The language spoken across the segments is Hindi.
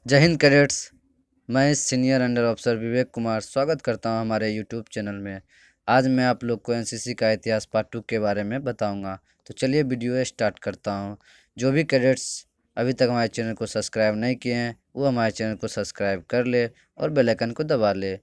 जय हिंद कैडेट्स। मैं senior under officer Vivek Kumar स्वागत करता हूं हमारे यूट्यूब चैनल में। आज मैं आप लोग को एनसीसी का इतिहास पार्ट 2 के बारे में बताऊंगा। तो चलिए वीडियो स्टार्ट करता हूं। जो भी कैडेट्स अभी तक हमारे चैनल को सब्सक्राइब नहीं किए हैं वो हमारे चैनल को सब्सक्राइब कर ले और बेल आइकन को दबा ले,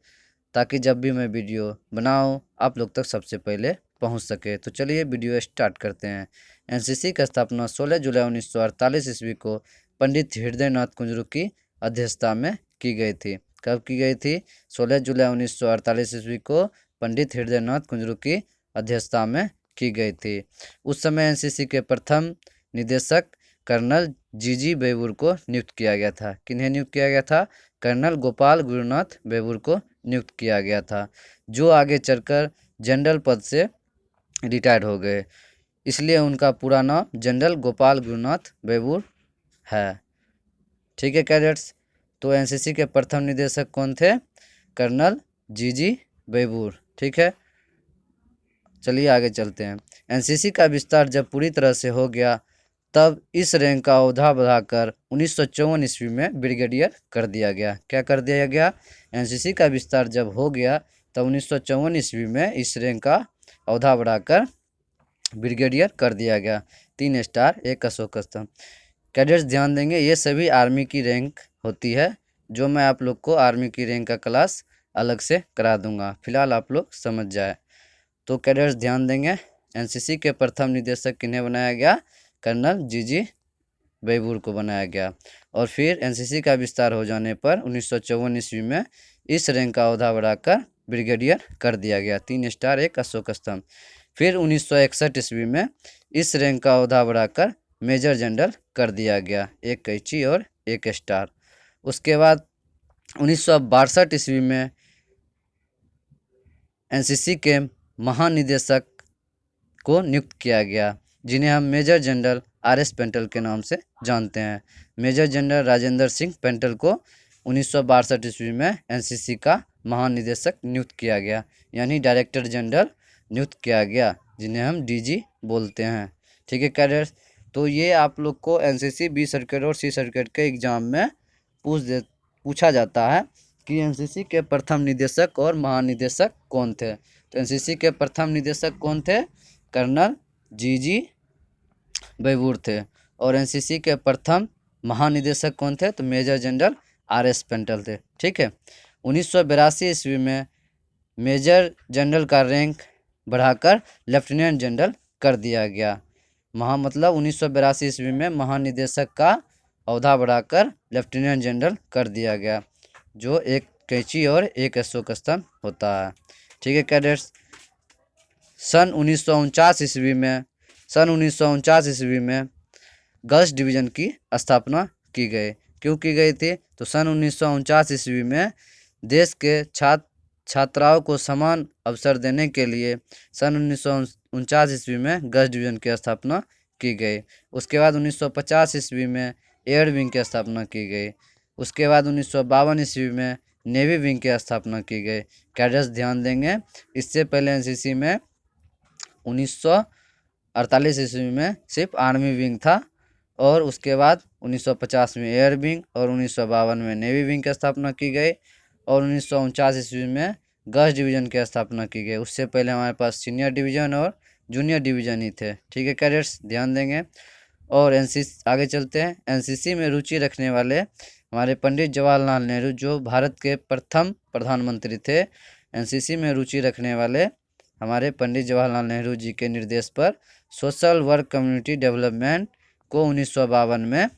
ताकि जब भी मैं वीडियो बनाऊँ आप लोग तक सबसे पहले पहुँच सके। तो चलिए वीडियो स्टार्ट करते हैं। एनसीसी की स्थापना 16 जुलाई 1948 ईस्वी को पंडित हृदय नाथ कुंजरू की अध्यक्षता में की गई थी। कब की गई थी? 16 जुलाई 1948 ईस्वी को पंडित हृदय नाथ कुंजरू की अध्यक्षता में की गई थी। उस समय एनसीसी के प्रथम निदेशक कर्नल जीजी बेबूर को नियुक्त किया गया था। किन्हें नियुक्त किया गया था? कर्नल गोपाल गुरुनाथ बेबूर को नियुक्त किया गया था, जो आगे चलकर जनरल पद से रिटायर्ड हो गए। इसलिए उनका पूरा नाम जनरल गोपाल गुरुनाथ बेबूर है। ठीक है कैडेट्स। तो एनसीसी के प्रथम निदेशक कौन थे? कर्नल जीजी बेबूर। ठीक है, चलिए आगे चलते हैं। एनसीसी का विस्तार जब पूरी तरह से हो गया तब इस रैंक का औहदा बढ़ाकर 1954 ईस्वी में ब्रिगेडियर कर दिया गया। क्या कर दिया गया? एनसीसी का विस्तार जब हो गया तब 1954 ईस्वी में इस रैंक का औहदा बढ़ाकर ब्रिगेडियर कर दिया गया। 3 स्टार 1 अशोक स्तंभ। कैडेट्स ध्यान देंगे, ये सभी आर्मी की रैंक होती है, जो मैं आप लोग को आर्मी की रैंक का क्लास अलग से करा दूंगा। फिलहाल आप लोग समझ जाए। तो कैडेट्स ध्यान देंगे, एनसीसी के प्रथम निदेशक किन्हें बनाया गया? कर्नल जीजी बेबूर को बनाया गया। और फिर एनसीसी का विस्तार हो जाने पर 1954 ईस्वी में इस रैंक का औहदा बढ़ाकर ब्रिगेडियर कर दिया गया। 3 स्टार 1 अशोक स्तंभ। फिर 1961 ईस्वी में इस रैंक का औहदा बढ़ाकर मेजर जनरल कर दिया गया, 1 कैंची और 1 स्टार। उसके बाद 1962 ईस्वी में एनसीसी के महानिदेशक को नियुक्त किया गया, जिन्हें हम मेजर जनरल आर.एस. पेंटल के नाम से जानते हैं। मेजर जनरल राजेंद्र सिंह पेंटल को 1962 ईस्वी में एनसीसी का महानिदेशक नियुक्त किया गया, यानी डायरेक्टर जनरल नियुक्त किया गया, जिन्हें हम डीजी बोलते हैं। ठीक है कैडेट्स। तो ये आप लोग को एनसीसी बी सर्किट और सी सर्किट के एग्जाम में पूछा जाता है कि एनसीसी के प्रथम निदेशक और महानिदेशक कौन थे। तो एनसीसी के प्रथम निदेशक कौन थे? कर्नल जीजी बेबूर थे। और एनसीसी के प्रथम महानिदेशक कौन थे? तो मेजर जनरल आर.एस. पेंटल थे। ठीक है। 1982 ईस्वी में मेजर जनरल का रैंक बढ़ाकर लेफ्टिनेंट जनरल कर दिया गया। मतलब 1982 ईस्वी में महानिदेशक का औहदा बढ़ाकर लेफ्टिनेंट जनरल कर दिया गया, जो 1 कैंची और 1 अशोक स्तंभ होता है। ठीक है कैडेट्स। सन 1949 ईस्वी में गर्ल्स डिवीज़न की स्थापना की गई। क्यों की गई थी? तो सन 1949 ईस्वी में देश के छात्राओं को समान अवसर देने के लिए सन 1949 ईस्वी में गर्ल्स डिवीज़न की स्थापना की गई। उसके बाद 1950 ईस्वी में एयर विंग की स्थापना की गई। उसके बाद 1952 ईस्वी में नेवी विंग की स्थापना की गई। कैडेट्स ध्यान देंगे, इससे पहले एनसीसी में 1948 ईस्वी में सिर्फ आर्मी विंग था, और उसके बाद 1950 में एयर विंग और 1952 में नेवी विंग की स्थापना की गई, और 1949 ईस्वी में गर्ल्स डिवीज़न की स्थापना की गई। उससे पहले हमारे पास सीनियर डिवीज़न और जूनियर डिवीज़न ही थे। ठीक है कैडेट्स, ध्यान देंगे। और एनसीसी आगे चलते हैं। एनसीसी में रुचि रखने वाले हमारे पंडित जवाहरलाल नेहरू, जो भारत के प्रथम प्रधानमंत्री थे, एनसीसी में रुचि रखने वाले हमारे पंडित जवाहरलाल नेहरू जी के निर्देश पर सोशल वर्क कम्युनिटी डेवलपमेंट को 1952 में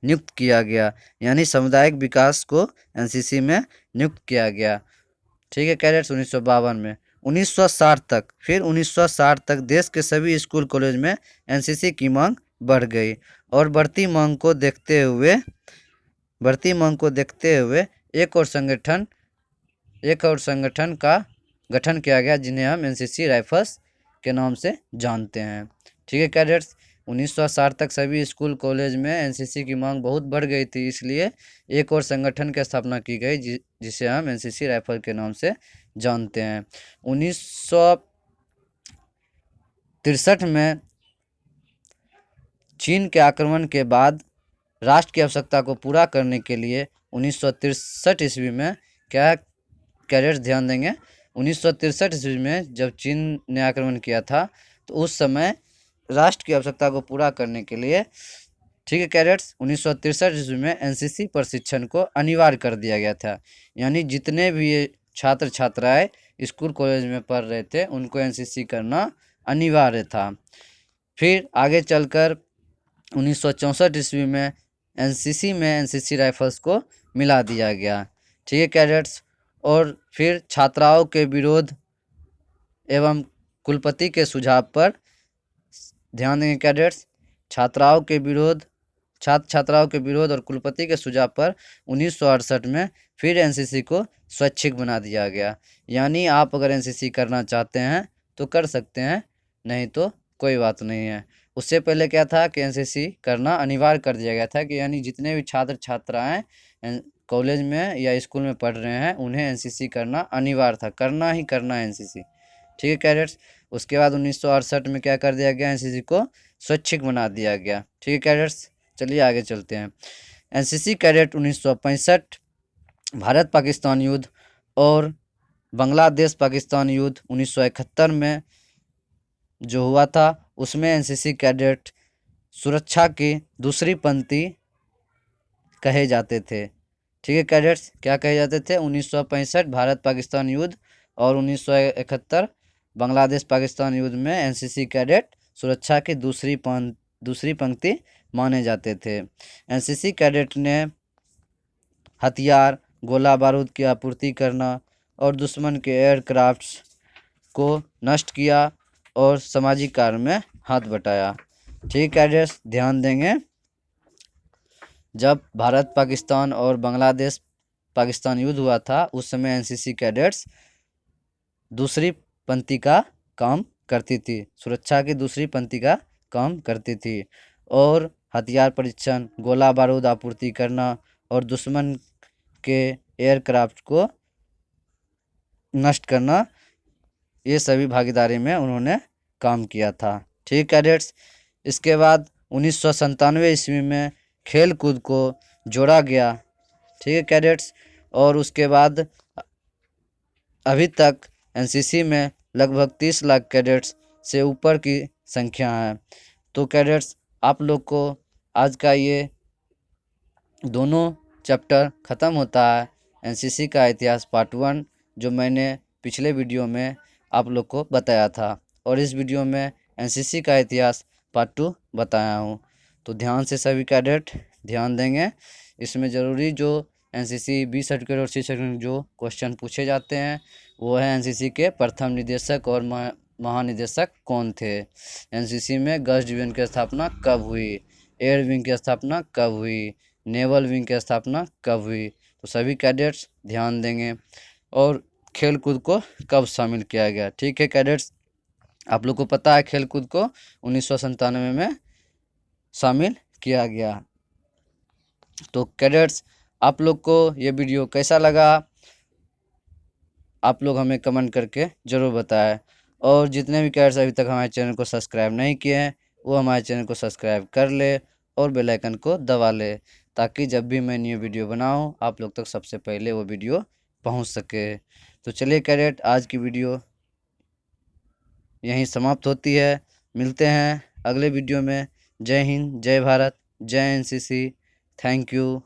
नियुक्त किया गया, यानी सामुदायिक विकास को एनसीसी में नियुक्त किया गया। ठीक है कैडेट्स। 1952 में 1960 तक देश के सभी स्कूल कॉलेज में एनसीसी की मांग बढ़ गई, और बढ़ती मांग को देखते हुए एक और संगठन का गठन किया गया, जिन्हें हम एनसीसी राइफल्स के नाम से जानते हैं। ठीक है कैडेट्स। 1960 तक सभी स्कूल कॉलेज में एनसीसी की मांग बहुत बढ़ गई थी, इसलिए एक और संगठन की स्थापना की गई, जिसे हम एनसीसी राइफल के नाम से जानते हैं। 1963 में चीन के आक्रमण के बाद राष्ट्र की आवश्यकता को पूरा करने के लिए 1963 ईस्वी में क्या कैडेट्स ध्यान देंगे, 1963 ईस्वी में जब चीन ने आक्रमण किया था तो उस समय राष्ट्र की आवश्यकता को पूरा करने के लिए, ठीक है कैडेट्स, 1963 ईस्वी में एनसीसी प्रशिक्षण को अनिवार्य कर दिया गया था। यानी जितने भी ये छात्र छात्राएं स्कूल कॉलेज में पढ़ रहे थे उनको एनसीसी करना अनिवार्य था। फिर आगे चलकर 1964 ईस्वी में एनसीसी राइफल्स को मिला दिया गया, ठीक है कैडेट्स। और फिर छात्राओं के विरोध एवं कुलपति के सुझाव पर ध्यान देंगे कैडेट्स, छात्राओं के विरोध और कुलपति के सुझाव पर 1968 में फिर एनसीसी को स्वैच्छिक बना दिया गया। यानी आप अगर एनसीसी करना चाहते हैं तो कर सकते हैं, नहीं तो कोई बात नहीं है। उससे पहले क्या था कि एनसीसी करना अनिवार्य कर दिया गया था कि यानी जितने भी छात्र छात्राएं कॉलेज में या स्कूल में पढ़ रहे हैं उन्हें एनसीसी करना अनिवार्य था, करना ही करना है एनसीसी, ठीक है कैडेट्स। उसके बाद 1968 में क्या कर दिया गया, एनसीसी को स्वैच्छिक बना दिया गया, ठीक है कैडेट्स। चलिए आगे चलते हैं। एनसीसी कैडेट 1965 भारत पाकिस्तान युद्ध और बांग्लादेश पाकिस्तान युद्ध 1971 में जो हुआ था उसमें एनसीसी कैडेट सुरक्षा की दूसरी पंक्ति कहे जाते थे, ठीक है कैडेट्स। क्या कहे जाते थे, 1965 भारत पाकिस्तान युद्ध और 1971 बांग्लादेश पाकिस्तान युद्ध में एनसीसी कैडेट सुरक्षा की दूसरी पंक्ति माने जाते थे। एनसीसी कैडेट ने हथियार, गोला बारूद की आपूर्ति करना और दुश्मन के एयरक्राफ्ट्स को नष्ट किया और सामाजिक कार्य में हाथ बटाया, ठीक कैडेट्स। ध्यान देंगे, जब भारत पाकिस्तान और बांग्लादेश पाकिस्तान युद्ध हुआ था उस समय एनसीसी कैडेट्स दूसरी पंक्ति का काम करती थी, सुरक्षा की दूसरी पंक्ति का काम करती थी और हथियार परीक्षण, गोला बारूद आपूर्ति करना और दुश्मन के एयरक्राफ्ट को नष्ट करना, ये सभी भागीदारी में उन्होंने काम किया था, ठीक कैडेट्स। इसके बाद 1997 ईस्वी में खेल कूद को जोड़ा गया, ठीक है कैडेट्स। और उसके बाद अभी तक एनसीसी में लगभग 30 लाख कैडेट्स से ऊपर की संख्या है। तो कैडेट्स आप लोग को आज का ये दोनों चैप्टर ख़त्म होता है, एनसीसी का इतिहास पार्ट 1 जो मैंने पिछले वीडियो में आप लोग को बताया था, और इस वीडियो में एनसीसी का इतिहास पार्ट 2 बताया हूँ। तो ध्यान से सभी कैडेट ध्यान देंगे, इसमें ज़रूरी जो एनसीसी बी सर्टिफिकेट और सी सर्टिफिकेट जो क्वेश्चन पूछे जाते हैं वो है एनसीसी के प्रथम निदेशक और महानिदेशक कौन थे, एनसीसी में गश्त डिवीजन की स्थापना कब हुई, एयर विंग की स्थापना कब हुई, नेवल विंग की स्थापना कब हुई। तो सभी कैडेट्स ध्यान देंगे, और खेल कूद को कब शामिल किया गया, ठीक है कैडेट्स। आप लोग को पता है खेल कूद को 1997 में शामिल किया गया। तो कैडेट्स आप लोग को ये वीडियो कैसा लगा आप लोग हमें कमेंट करके ज़रूर बताएं, और जितने भी कैडेट्स अभी तक हमारे चैनल को सब्सक्राइब नहीं किए हैं वो हमारे चैनल को सब्सक्राइब कर ले और बेल आइकन को दबा ले, ताकि जब भी मैं न्यू वीडियो बनाऊं आप लोग तक सबसे पहले वो वीडियो पहुंच सके। तो चलिए कैडेट आज की वीडियो यहीं समाप्त होती है, मिलते हैं अगले वीडियो में। जय हिंद, जय भारत, जय एनसीसी, थैंक यू।